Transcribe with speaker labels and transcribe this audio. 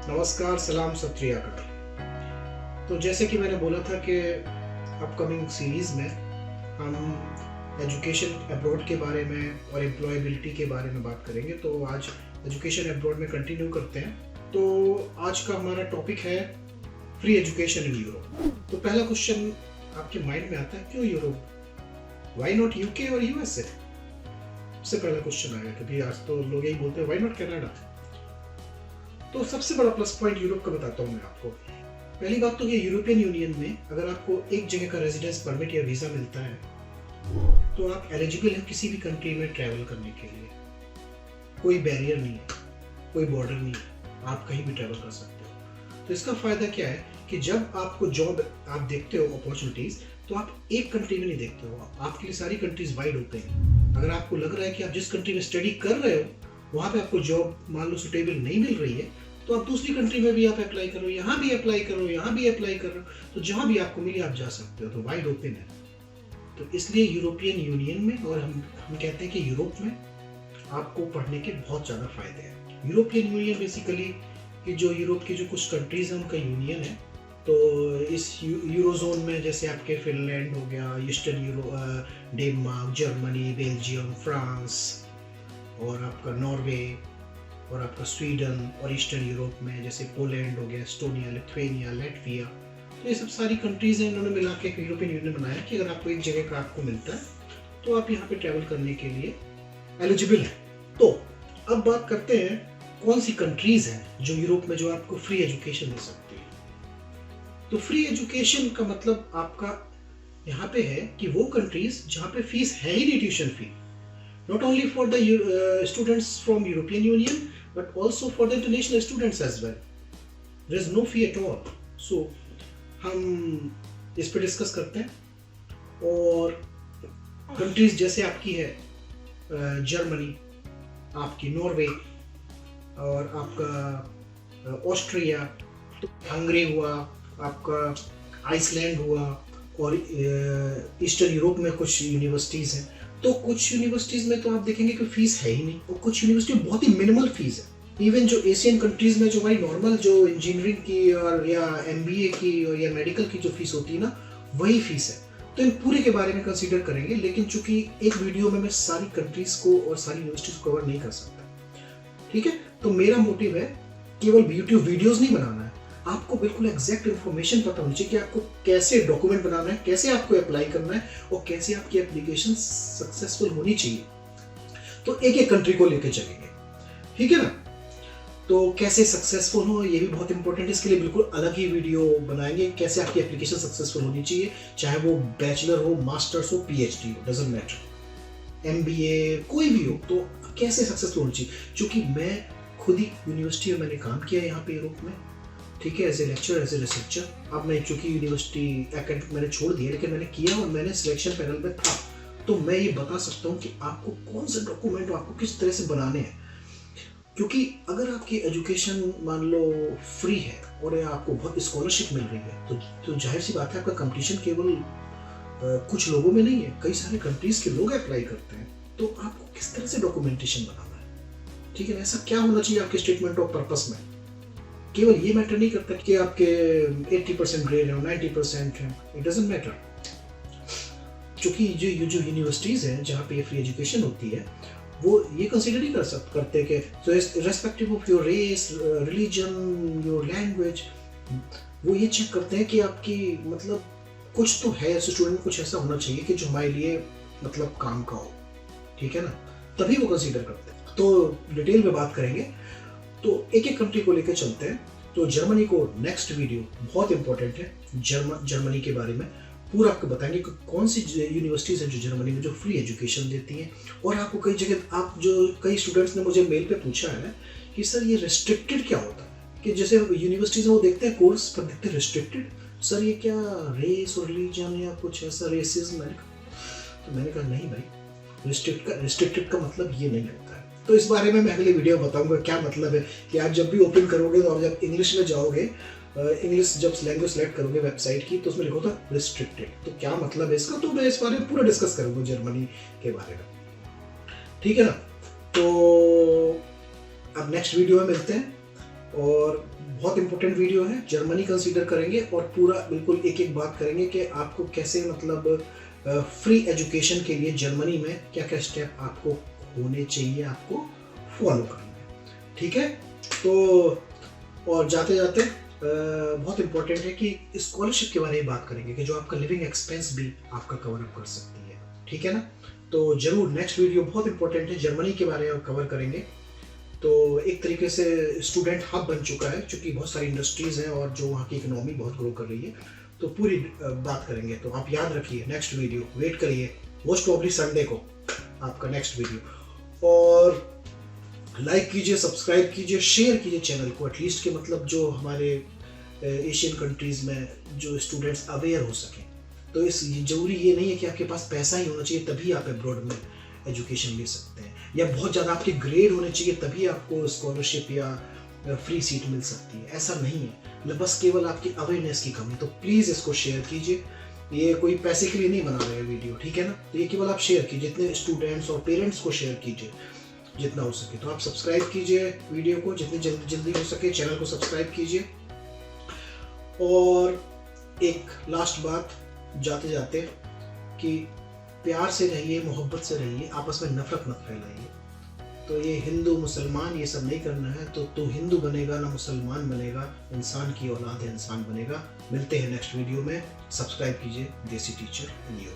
Speaker 1: नमस्कार, सलाम, सत श्री अकाल। तो जैसे कि मैंने बोला था कि अपकमिंग सीरीज़ में हम एजुकेशन अब्रॉड के बारे में और एम्प्लॉयबिलिटी के बारे में बात करेंगे। तो आज एजुकेशन अब्रॉड में कंटिन्यू करते हैं। तो आज का हमारा टॉपिक है फ्री एजुकेशन इन यूरोप। तो पहला क्वेश्चन आपके माइंड में आता है, क्यों यूरोप? वाई नॉट यूके और यूएसए? सबसे पहला क्वेश्चन आएगा, क्योंकि आज तो लोग यही बोलते हैं वाई नॉट कनाडा। तो सबसे बड़ा प्लस पॉइंट यूरोप का बताता हूँ मैं आपको। पहली बात तो ये, यूरोपियन यूनियन में अगर आपको एक जगह का रेजिडेंस परमिट या वीज़ा मिलता है तो आप एलिजिबल हैं किसी भी कंट्री में ट्रैवल करने के लिए। कोई बैरियर नहीं है, कोई बॉर्डर नहीं है, आप कहीं भी ट्रैवल कर सकते हो। तो इसका फ़ायदा क्या है कि जब आपको जॉब आप देखते हो अपॉर्चुनिटीज़, तो आप एक कंट्री में नहीं देखते हो, आपके लिए सारी कंट्रीज वाइड ओपन हैं। अगर आपको लग रहा है कि आप जिस कंट्री में स्टडी कर रहे हो वहाँ पे आपको जॉब मान लो सुटेबल नहीं मिल रही है, तो आप दूसरी कंट्री में भी आप अप्लाई करो, यहाँ भी अप्लाई करो, यहाँ भी अप्लाई करो, तो जहाँ भी आपको मिले आप जा सकते हो। तो वाइड ओपन है। तो इसलिए यूरोपियन यूनियन में, और हम कहते हैं कि यूरोप में आपको पढ़ने के बहुत ज़्यादा फायदे हैं। यूरोपियन यूनियन बेसिकली कि जो यूरोप की जो कुछ कंट्रीज हैं उनका यूनियन है। तो इस यूरोजोन में जैसे आपके फिनलैंड हो गया, eastern euro, Denmark, Germany, Belgium, France, और आपका नॉर्वे, और आपका स्वीडन, और ईस्टर्न यूरोप में जैसे पोलैंड हो गया, एस्टोनिया, लिथुआनिया, लैटविया। तो ये सब सारी कंट्रीज हैं, इन्होंने मिला के यूरोपियन यूनियन बनाया कि अगर आपको एक जगह का आपको मिलता है तो आप यहाँ पे ट्रैवल करने के लिए एलिजिबल है। तो अब बात करते हैं कौन सी कंट्रीज हैं जो यूरोप में जो आपको फ्री एजुकेशन दे सकती है। तो फ्री एजुकेशन का मतलब आपका यहाँ पे है कि वो कंट्रीज जहाँ पे फीस है ही नहीं, tuition fee, not only for the students from European Union but also for the international students as well. There is no fee at all. So हम इस पे डिस्कस करते हैं। और कंट्रीज जैसे आपकी है जर्मनी, आपकी नॉर्वे, और आपका ऑस्ट्रिया, तो हंगरी हुआ, आपका आइसलैंड हुआ, और ईस्टर्न यूरोप में कुछ यूनिवर्सिटीज़ हैं। तो कुछ यूनिवर्सिटीज़ में तो आप देखेंगे कि फीस है ही नहीं, और कुछ यूनिवर्सिटी में बहुत ही मिनिमल फीस है। इवन जो एशियन कंट्रीज़ में जो हमारी नॉर्मल जो इंजीनियरिंग की और या एमबीए की और या मेडिकल की जो फीस होती है ना, वही फीस है। तो इन पूरे के बारे में कंसीडर करेंगे, लेकिन चूंकि एक वीडियो में मैं सारी कंट्रीज़ को और सारी यूनिवर्सिटीज़ को कवर नहीं कर सकता, ठीक है। तो मेरा मोटिव है केवल यूट्यूब वीडियोज़ नहीं बनाना है, आपको बिल्कुल एग्जैक्ट इन्फॉर्मेशन पता होनी चाहिए कि आपको कैसे डॉक्यूमेंट बनाना है, कैसे आपको अप्लाई करना है, और कैसे आपकी एप्लीकेशन सक्सेसफुल होनी चाहिए। तो एक एक कंट्री को लेके चलेंगे, ठीक है ना। तो कैसे सक्सेसफुल हो ये भी बहुत इंपॉर्टेंट है, इसके लिए बिल्कुल अलग ही वीडियो बनाएंगे। कैसे आपकी एप्लीकेशन सक्सेसफुल होनी चाहिए, चाहे वो बैचलर हो, मास्टर्स हो, पीएचडी हो, डजंट मैटर, एमबीए, कोई भी हो, तो कैसे सक्सेसफुल होनी चाहिए। क्योंकि मैं खुद ही यूनिवर्सिटी में मैंने काम किया यहाँ पे यूरोप में, ठीक है, as a lecture, as a researcher. अब मैं चूंकि यूनिवर्सिटी एकेडमिक मैंने छोड़ दिया, लेकिन मैंने किया और मैंने सिलेक्शन पैनल में था, तो मैं ये बता सकता हूँ कि आपको कौन से डॉक्यूमेंट आपको किस तरह से बनाने हैं। क्योंकि अगर आपकी एजुकेशन मान लो फ्री है और आपको बहुत स्कॉलरशिप मिल रही है, तो जाहिर सी बात है आपका कंपटीशन केवल कुछ लोगों में नहीं है, कई सारे कंट्रीज के लोग अप्लाई करते हैं। तो आपको किस तरह से डॉक्यूमेंटेशन बनाना है, ठीक है। ऐसा क्या होना चाहिए आपके स्टेटमेंट ऑफ पर्पस में। केवल ये मैटर नहीं करता कि आपके 80% ग्रेड है, 90% है, इट डजंट मैटर। क्योंकि जो यूनिवर्सिटीज़ हैं जहाँ पे ये फ्री एजुकेशन होती है, वो ये कंसीडर नहीं करते कि so respective of your race, religion, your language, वो ये चेक करते हैं कि आपकी मतलब कुछ तो है, स्टूडेंट में कुछ ऐसा होना चाहिए कि जो हमारे लिए मतलब काम का हो, ठीक है ना, तभी वो कंसीडर करते हैं। तो डिटेल में बात करेंगे, तो एक एक कंट्री को लेकर चलते हैं। तो जर्मनी को नेक्स्ट वीडियो बहुत इंपॉर्टेंट है, जर्मनी के बारे में पूरा आपको बताएंगे कि कौन सी यूनिवर्सिटीज़ हैं जो जर्मनी में जो फ्री एजुकेशन देती हैं। और आपको कई जगह आप जो कई स्टूडेंट्स ने मुझे मेल पे पूछा है कि सर ये रिस्ट्रिक्टेड क्या होता है, कि जैसे यूनिवर्सिटीज़ में वो देखते हैं कोर्स पर देखते हैं रिस्ट्रिक्टेड, सर ये क्या रेस और रिलीजन या कुछ ऐसा रेसिज्म है। तो मैंने कहा नहीं भाई, रिस्ट्रिक्टेड का मतलब ये नहीं होता है। तो इस बारे में मैं अगले वीडियो बताऊंगा क्या मतलब है, कि आप जब भी ओपन करोगे तो आप जब इंग्लिश में जाओगे, इंग्लिश जब लैंग्वेज सेलेक्ट करोगे वेबसाइट की, तो उसमें लिखो था रिस्ट्रिक्टेड, तो क्या मतलब है इसका। तो मैं इस बारे में पूरा डिस्कस करूंगा जर्मनी के बारे में, ठीक है ना। तो अब नेक्स्ट वीडियो में मिलते हैं, और बहुत इंपॉर्टेंट वीडियो है, जर्मनी कंसीडर करेंगे और पूरा बिल्कुल एक एक बात करेंगे कि आपको कैसे मतलब फ्री एजुकेशन के लिए जर्मनी में क्या क्या स्टेप आपको होने चाहिए, आपको फॉलो करना है। ठीक है, तो और जाते जाते बहुत इंपॉर्टेंट है कि स्कॉलरशिप के बारे में बात करेंगे कि जो आपका लिविंग एक्सपेंस भी आपका कवर अप कर सकती है। ठीक है ना, तो जरूर नेक्स्ट वीडियो बहुत इंपॉर्टेंट है, जर्मनी के बारे में कवर करेंगे। तो एक तरीके से स्टूडेंट हब बन चुका है, क्योंकि बहुत सारी इंडस्ट्रीज़ हैं और जो वहाँ की इकोनॉमी बहुत ग्रो कर रही है, तो पूरी बात करेंगे। तो आप याद रखिए, नेक्स्ट वीडियो वेट करिए, मोस्ट प्रॉब्ली संडे को आपका नेक्स्ट वीडियो। और लाइक कीजिए, सब्सक्राइब कीजिए, शेयर कीजिए चैनल को, एटलीस्ट के मतलब जो हमारे एशियन कंट्रीज़ में जो स्टूडेंट्स अवेयर हो सकें। तो इस जरूरी ये नहीं है कि आपके पास पैसा ही होना चाहिए तभी आप अब्रॉड में एजुकेशन ले सकते हैं, या बहुत ज़्यादा आपके ग्रेड होने चाहिए तभी आपको स्कॉलरशिप या फ्री सीट मिल सकती है, ऐसा नहीं है। मतलब बस केवल आपकी अवेयरनेस की कमी। तो प्लीज़ इसको शेयर कीजिए, ये कोई पैसे के लिए नहीं बना रहे वीडियो, ठीक है ना। तो ये केवल आप शेयर कीजिए, जितने स्टूडेंट्स और पेरेंट्स को शेयर कीजिए जितना हो सके। तो आप सब्सक्राइब कीजिए वीडियो को, जितनी जल्दी हो सके चैनल को सब्सक्राइब कीजिए। और एक लास्ट बात जाते जाते कि प्यार से रहिए, मोहब्बत से रहिए, आपस में नफरत मत फैलाइए। तो ये हिंदू मुसलमान ये सब नहीं करना है। तो तू हिंदू बनेगा ना मुसलमान बनेगा, इंसान की औलाद है, इंसान बनेगा। मिलते हैं नेक्स्ट वीडियो में। सब्सक्राइब कीजिए देसी टीचर इन यू।